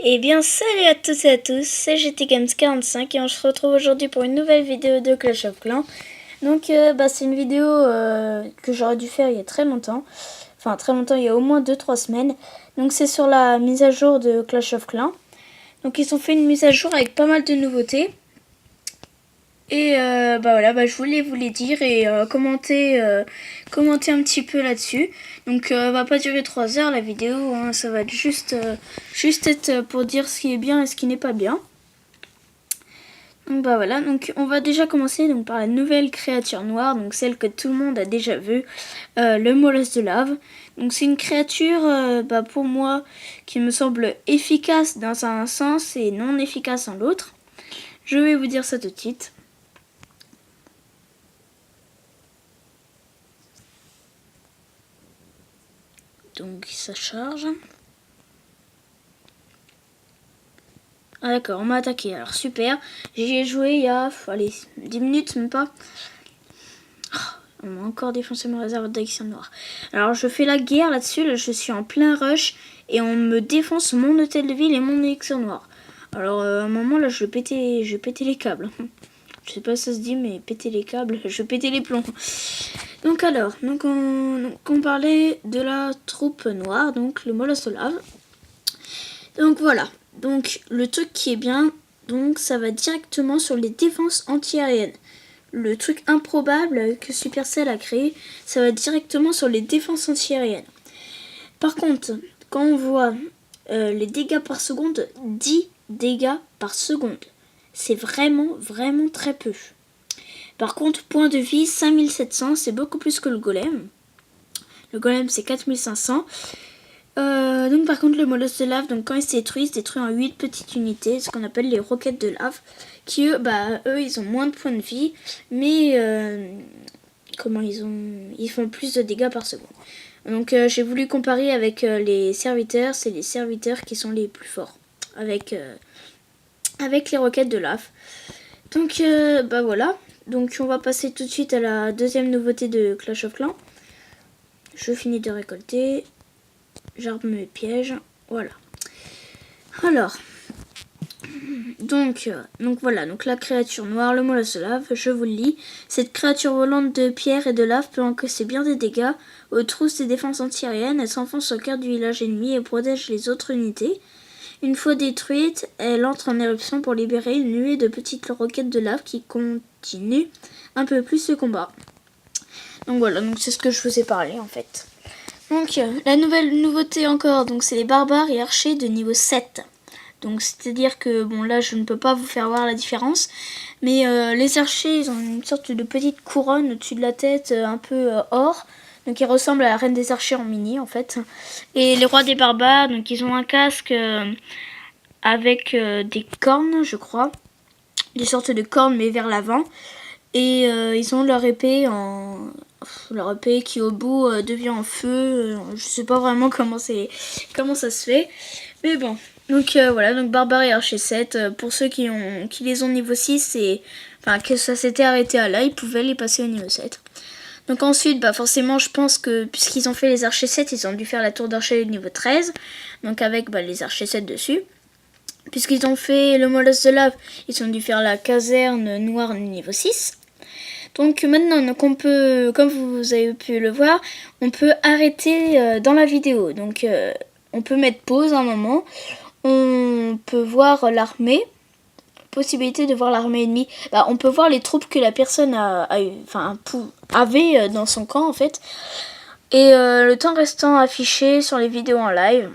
Eh bien salut à toutes et à tous, c'est GTGames45 et on se retrouve aujourd'hui pour une nouvelle vidéo de Clash of Clans. Donc c'est une vidéo que j'aurais dû faire il y a très longtemps. Enfin très longtemps, il y a au moins 2-3 semaines. Donc c'est sur la mise à jour de Clash of Clans. Donc ils ont fait une mise à jour avec pas mal de nouveautés. Et je voulais vous les dire et commenter un petit peu là-dessus. Donc va pas durer 3 heures la vidéo, hein, ça va être juste être pour dire ce qui est bien et ce qui n'est pas bien. Donc donc on va déjà commencer donc, par la nouvelle créature noire, donc celle que tout le monde a déjà vue, le molosse de lave. Donc c'est une créature pour moi qui me semble efficace dans un sens et non efficace dans l'autre. Je vais vous dire ça tout de suite. Donc ça charge. Ah d'accord, on m'a attaqué. Alors super. J'y ai joué il y a 10 minutes, même pas. Oh, on m'a encore défoncé mon réserve d'addiction noire. Alors je fais la guerre là-dessus. Là, je suis en plein rush. Et on me défonce mon hôtel de ville et mon élixir noir. Alors à un moment là, je vais péter les câbles. Je sais pas si ça se dit, mais péter les câbles, je vais péter les plombs. Donc alors, on parlait de la troupe noire, donc le molosse de lave. Donc voilà. Donc le truc qui est bien, donc ça va directement sur les défenses anti-aériennes. Le truc improbable que Supercell a créé, ça va directement sur les défenses anti-aériennes. Par contre, quand on voit les dégâts par seconde, 10 dégâts par seconde. C'est vraiment très peu. Par contre, point de vie, 5700, c'est beaucoup plus que le golem. Le golem, c'est 4500. Donc par contre le molosse de lave, donc quand il se détruit en 8 petites unités, ce qu'on appelle les roquettes de lave, qui eux ils ont moins de points de vie, mais ils font plus de dégâts par seconde. Donc j'ai voulu comparer avec les serviteurs, c'est les serviteurs qui sont les plus forts, avec les roquettes de lave. Donc voilà, donc on va passer tout de suite à la deuxième nouveauté de Clash of Clans. Je finis de récolter. J'arme mes pièges, voilà. Alors, donc voilà, donc la créature noire, le molosse de lave, je vous le lis. Cette créature volante de pierre et de lave peut encaisser bien des dégâts aux trousses et défenses anti-aériennes. Elle s'enfonce au cœur du village ennemi et protège les autres unités. Une fois détruite, elle entre en éruption pour libérer une nuée de petites roquettes de lave qui continuent un peu plus le combat. Donc voilà, donc c'est ce que je vous ai parlé en fait. Donc la nouvelle nouveauté encore, donc c'est les barbares et archers de niveau 7. Donc c'est-à-dire que bon là je ne peux pas vous faire voir la différence, mais les archers ils ont une sorte de petite couronne au-dessus de la tête un peu or, donc ils ressemblent à la reine des archers en mini en fait. Et les rois des barbares, donc ils ont un casque avec des cornes je crois, des sortes de cornes mais vers l'avant, et ils ont leur épée qui au bout devient en feu. Je sais pas vraiment comment ça se fait, mais bon. Donc voilà, donc barbare et archer 7, pour ceux qui les ont niveau 6 et que ça s'était arrêté à là, ils pouvaient les passer au niveau 7. Donc ensuite, forcément, je pense que puisqu'ils ont fait les archers 7, ils ont dû faire la tour d'archer niveau 13, donc avec les archers 7 dessus. Puisqu'ils ont fait le molosse de lave, ils ont dû faire la caserne noire niveau 6. Donc maintenant, on peut, comme vous avez pu le voir, on peut arrêter dans la vidéo. Donc on peut mettre pause un moment. On peut voir l'armée. Possibilité de voir l'armée ennemie. On peut voir les troupes que la personne avait dans son camp en fait. Et le temps restant affiché sur les vidéos en live.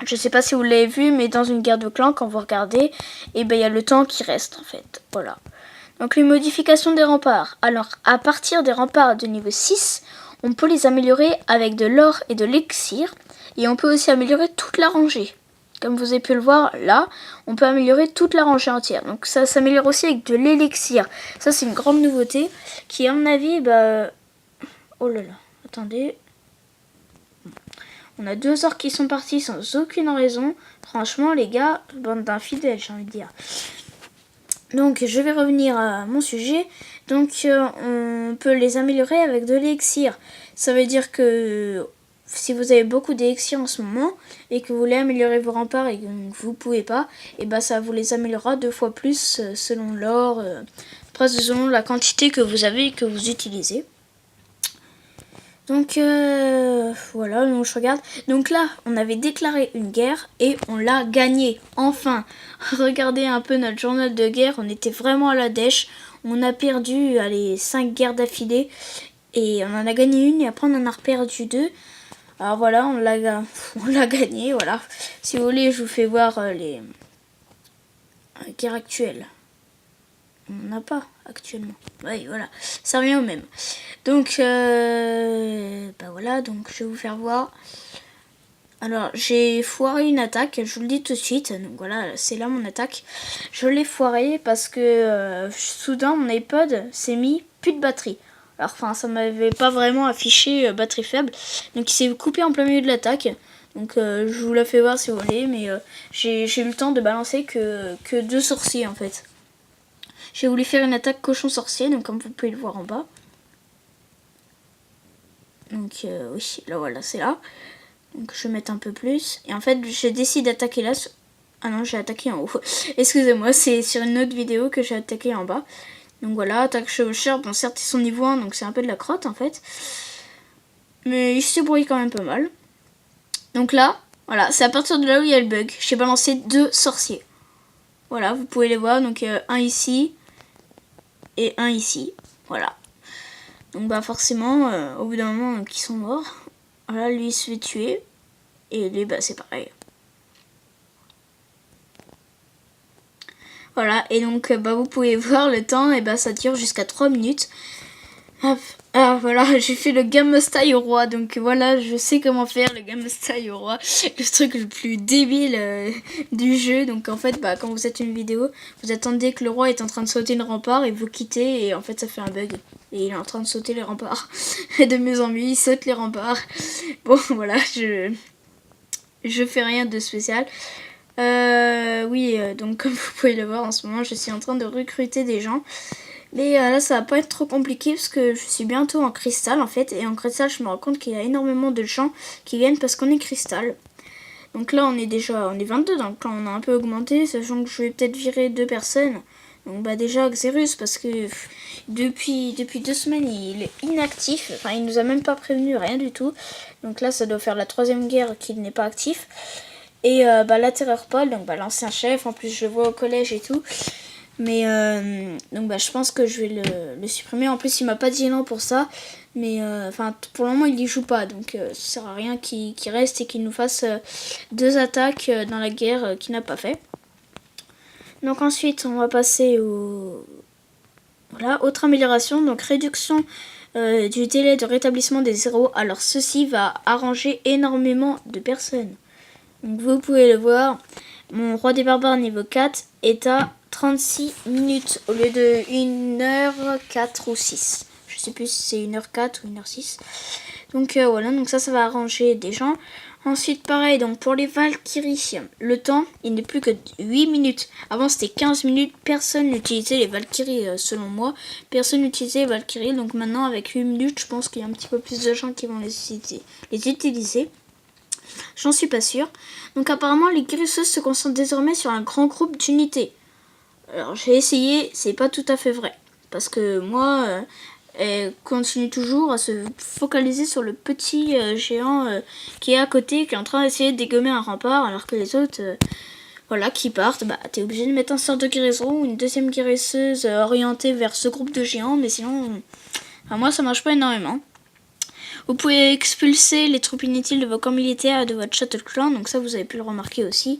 Je sais pas si vous l'avez vu, mais dans une guerre de clans, quand vous regardez, il y a le temps qui reste en fait. Voilà. Donc les modifications des remparts. Alors à partir des remparts de niveau 6, on peut les améliorer avec de l'or et de l'élixir. Et on peut aussi améliorer toute la rangée. Comme vous avez pu le voir là, on peut améliorer toute la rangée entière. Donc ça s'améliore aussi avec de l'élixir. Ça c'est une grande nouveauté qui à mon avis, oh là là, attendez. On a 2 heures qui sont partis sans aucune raison. Franchement les gars, bande d'infidèles j'ai envie de dire. Donc je vais revenir à mon sujet. Donc on peut les améliorer avec de l'élixir. Ça veut dire que si vous avez beaucoup d'élections en ce moment et que vous voulez améliorer vos remparts et que vous pouvez pas, et bah ça vous les améliorera 2 fois plus selon l'or, presque selon la quantité que vous avez et que vous utilisez. Donc voilà, donc je regarde. Donc là, on avait déclaré une guerre et on l'a gagnée. Enfin, regardez un peu notre journal de guerre, on était vraiment à la dèche. On a perdu 5 guerres d'affilée et on en a gagné une et après on en a perdu 2. Alors voilà, on l'a gagné, voilà. Si vous voulez, je vous fais voir les guerres actuelles. On n'a pas actuellement. Oui, voilà, ça revient au même. Donc, bah voilà, donc je vais vous faire voir. Alors, j'ai foiré une attaque, je vous le dis tout de suite. Donc voilà, c'est là mon attaque. Je l'ai foiré parce que soudain, mon iPod s'est mis plus de batterie. Alors, enfin, ça m'avait pas vraiment affiché batterie faible. Donc, il s'est coupé en plein milieu de l'attaque. Donc, je vous la fais voir si vous voulez. Mais j'ai eu le temps de balancer que 2 sorciers, en fait. J'ai voulu faire une attaque cochon sorcier, donc comme vous pouvez le voir en bas. Donc oui, là voilà, c'est là. Donc je vais mettre un peu plus. Et en fait, je décide d'attaquer là. Ah non, j'ai attaqué en haut. Excusez-moi, c'est sur une autre vidéo que j'ai attaqué en bas. Donc voilà, attaque chevaucheur. Bon, certes, ils sont niveau 1, donc c'est un peu de la crotte en fait. Mais il se débrouille quand même pas mal. Donc là, voilà, c'est à partir de là où il y a le bug. J'ai balancé 2 sorciers. Voilà, vous pouvez les voir. Donc un ici et un ici. Voilà. Donc bah forcément, au bout d'un moment, ils sont morts. Voilà, lui il se fait tuer. Et lui, bah c'est pareil. Voilà, et donc bah vous pouvez voir le temps, et bah ça dure jusqu'à 3 minutes. Hop. Ah voilà, j'ai fait le game style au roi, donc voilà, je sais comment faire le game style au roi, le truc le plus débile du jeu. Donc en fait, bah quand vous êtes une vidéo, vous attendez que le roi est en train de sauter le rempart et vous quittez, et en fait ça fait un bug. Et il est en train de sauter les remparts. Et de mieux en mieux, il saute les remparts. Bon voilà, je fais rien de spécial. Oui, donc comme vous pouvez le voir en ce moment, je suis en train de recruter des gens. Mais là, ça va pas être trop compliqué parce que je suis bientôt en cristal en fait. Et en cristal, je me rends compte qu'il y a énormément de gens qui viennent parce qu'on est cristal. Donc là, on est 22, donc là, on a un peu augmenté, sachant que je vais peut-être virer 2 personnes. Donc bah déjà Xerus, parce que depuis 2 semaines, il est inactif. Enfin, il nous a même pas prévenu, rien du tout. Donc là, ça doit faire la 3e guerre qu'il n'est pas actif. Et bah la Terreur Paul, donc bah l'ancien chef, en plus je le vois au collège et tout. Mais donc bah je pense que je vais le supprimer. En plus il m'a pas dit non pour ça. Mais enfin pour le moment il y joue pas. Donc ça sert à rien qu'il reste et qu'il nous fasse 2 attaques dans la guerre qu'il n'a pas fait. Donc ensuite on va passer voilà, autre amélioration. Donc réduction du délai de rétablissement des héros. Alors ceci va arranger énormément de personnes. Donc vous pouvez le voir, mon roi des barbares niveau 4 est à 36 minutes au lieu de 1h4 ou 6. Je sais plus si c'est 1h4 ou 1h6. Donc voilà, donc ça va arranger des gens. Ensuite pareil, donc pour les Valkyries, le temps il n'est plus que 8 minutes. Avant c'était 15 minutes, personne n'utilisait les Valkyries selon moi. Personne n'utilisait les Valkyries, donc maintenant avec 8 minutes je pense qu'il y a un petit peu plus de gens qui vont les utiliser. J'en suis pas sûre. Donc apparemment les guérisseuses se concentrent désormais sur un grand groupe d'unités. Alors j'ai essayé, c'est pas tout à fait vrai. Parce que moi, elle continue toujours à se focaliser sur le petit géant qui est à côté, qui est en train d'essayer de dégommer un rempart, alors que les autres, voilà, qui partent, bah t'es obligé de mettre un sort de guérison ou une deuxième guérisseuse orientée vers ce groupe de géants, mais sinon, enfin, moi ça marche pas énormément. Vous pouvez expulser les troupes inutiles de vos camps militaires et de votre château de clan, donc ça vous avez pu le remarquer aussi.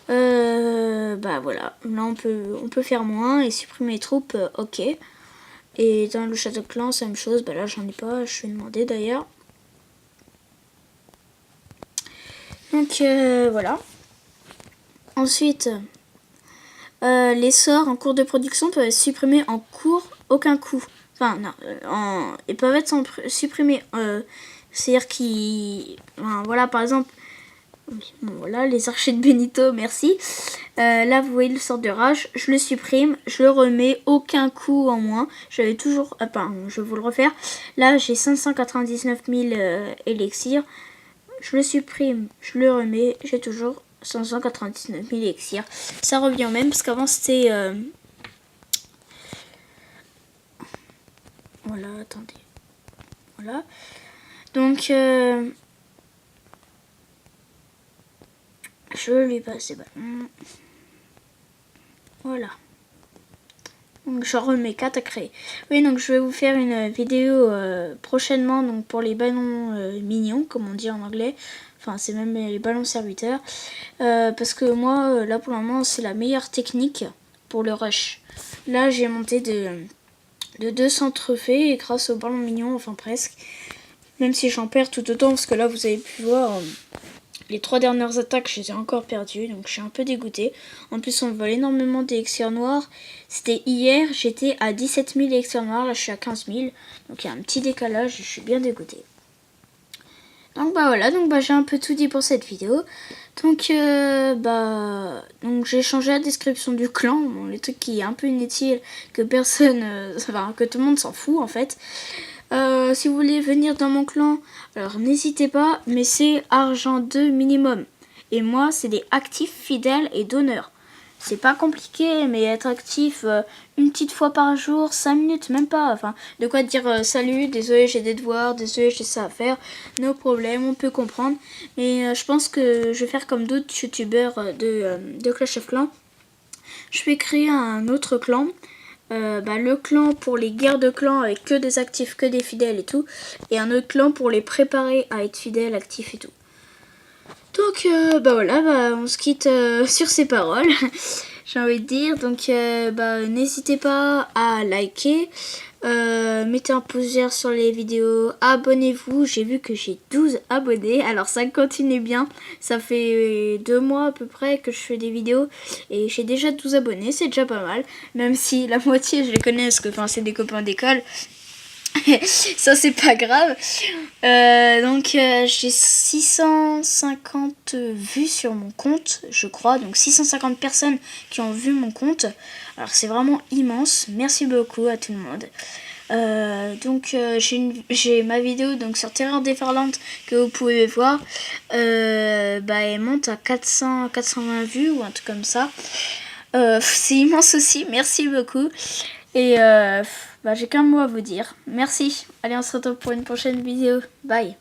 Bah voilà, là on peut faire moins et supprimer les troupes, ok. Et dans le château de clan, c'est la même chose, bah là j'en ai pas, je vais demander d'ailleurs. Donc voilà. Ensuite, les sorts en cours de production peuvent être supprimés en cours aucun coup. Enfin, non, ils peuvent être supprimés. C'est-à-dire qu'ils... Enfin, voilà, par exemple, Oui, bon, voilà, les archers de Benito, merci. Là, vous voyez le sort de rage. Je le supprime, je le remets, aucun coup en moins. J'avais toujours... Enfin, je vais vous le refaire. Là, j'ai 599 000 élixirs. Je le supprime, je le remets. J'ai toujours 599 000 élixirs. Ça revient au même, parce qu'avant, c'était... Voilà, attendez. Voilà. Donc... je lui passe les ballons. Voilà. Donc je remets 4 à créer. Oui, donc je vais vous faire une vidéo prochainement donc pour les ballons mignons, comme on dit en anglais. Enfin, c'est même les ballons serviteurs. Parce que moi, là pour le moment, c'est la meilleure technique pour le rush. Là, j'ai monté de 200 trophées grâce aux ballons mignons, enfin presque. Même si j'en perds tout autant, parce que là, vous avez pu voir... les 3 dernières attaques, je les ai encore perdues, donc je suis un peu dégoûtée. En plus, on me vole énormément d'élixirs noirs. C'était hier, j'étais à 17 000 élixirs noirs, là je suis à 15 000. Donc il y a un petit décalage et je suis bien dégoûtée. Donc bah voilà, donc j'ai un peu tout dit pour cette vidéo. Donc donc j'ai changé la description du clan, bon, les trucs qui est un peu inutile, que personne, enfin que tout le monde s'en fout en fait. Si vous voulez venir dans mon clan, alors n'hésitez pas, mais c'est argent 2 minimum. Et moi, c'est des actifs fidèles et d'honneur. C'est pas compliqué, mais être actif une petite fois par jour, 5 minutes, même pas. Enfin, de quoi dire salut, désolé j'ai des devoirs, désolé j'ai ça à faire. No problème, on peut comprendre. Mais je pense que je vais faire comme d'autres youtubeurs de Clash of Clans. Je vais créer un autre clan. Le clan pour les guerres de clans avec que des actifs, que des fidèles et tout. Et un autre clan pour les préparer à être fidèles, actifs et tout. Donc voilà, on se quitte sur ces paroles. J'ai envie de dire. Donc n'hésitez pas à liker. Mettez un pouce vert sur les vidéos, abonnez-vous, j'ai vu que j'ai 12 abonnés, alors ça continue bien, ça fait 2 mois à peu près que je fais des vidéos et j'ai déjà 12 abonnés, c'est déjà pas mal, même si la moitié je les connais parce que c'est des copains d'école. Ça c'est pas grave. J'ai 650 vues sur mon compte, je crois, donc 650 personnes qui ont vu mon compte. Alors c'est vraiment immense, merci beaucoup à tout le monde. J'ai ma vidéo donc sur Terreur déferlante que vous pouvez voir. Elle monte à 420 vues ou un truc comme ça. C'est immense aussi, merci beaucoup. Et j'ai qu'un mot à vous dire. Merci. Allez, on se retrouve pour une prochaine vidéo. Bye.